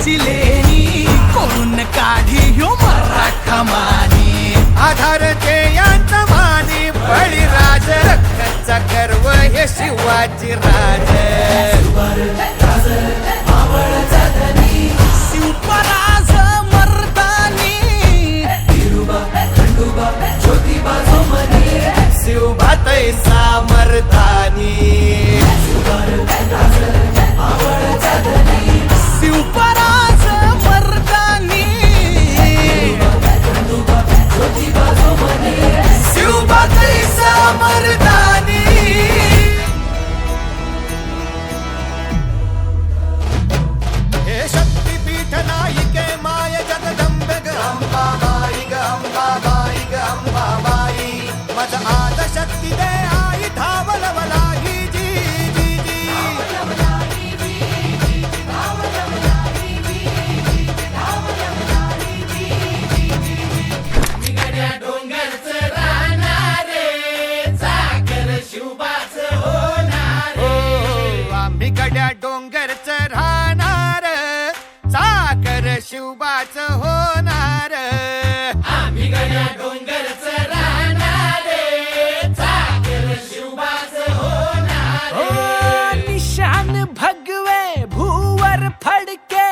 देवाची लेणी करून काढी ह्यो मराठा मानी आधार यांचा मानी बळीराज रक्ताचा गर्व हे शिवाजी राज शिवपराज मर्दानी शिवभातय सामर्थानी शिवपराज मर्दानी शिवभातय सामर्थानी हे शक्तीपीठ नायिके माय जगदंबे ग अंबाबाई ग अंबाबाई ग अंबाबाई मज आद शक्ती दे आई धावलवलाही जी जी जी आम्ही गड्या डोंगरच राहणार साकर शिवबाच होणार आम्ही गड्या डोंगरच राहणार साखर शिवबाच होणार निशान भगवे भूवर फडके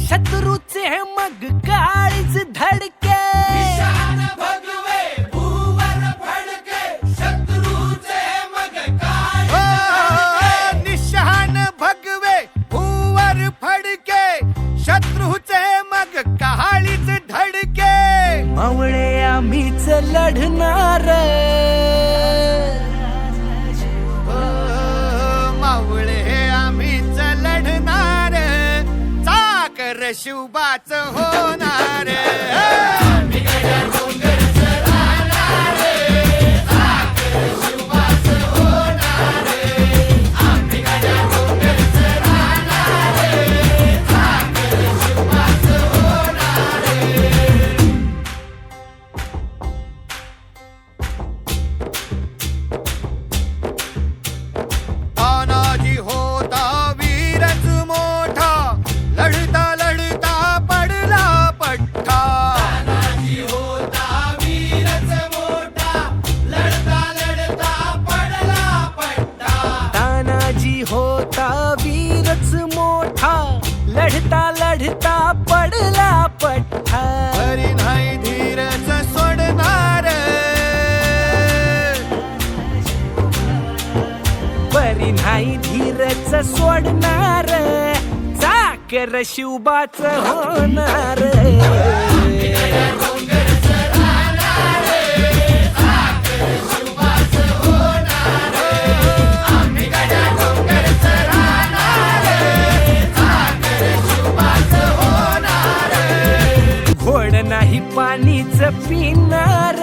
शत्रूचे मग काळीच धडके निशान भगवे भूवर फडके शत्रूचे मग काय निशान भगवे भूवर फडके शत्रूचे मग काळीच धडके मावळे आम्हीच लढणार मावळे आम्हीच लढणार साकर शिवबाच होणार आम्ही गड्या डोंगरच राहणार साखर शिवबाच होणार आम्ही गड्या डोंगरच राहणार साखर शिवबाच होणार तानाजी होता वीरच मोठा लढता लढता पडला पठ्ठा तानाजी होता वीरच मोठा लढता लढता पडला पट्टा तानाजी होता वीरच मोठा लढता लढता पडला पठ्ठा हरी नाही धीरच सोडणार परी नाही धीरच सोडणार चाकर शिवबाच होणार डोंगरच राहणार साखर शिवबाच होणार आम्ही गड्या डोंगरच राहणार साखर शिवबाच होणार घोड नाही पाणीच पिणार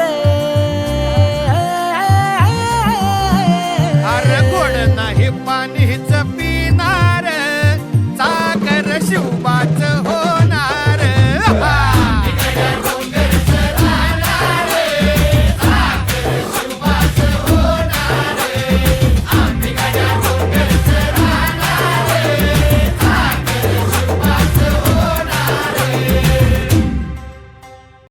अरे गोड नाही पाणीच पिणार सागर शिवबाच हो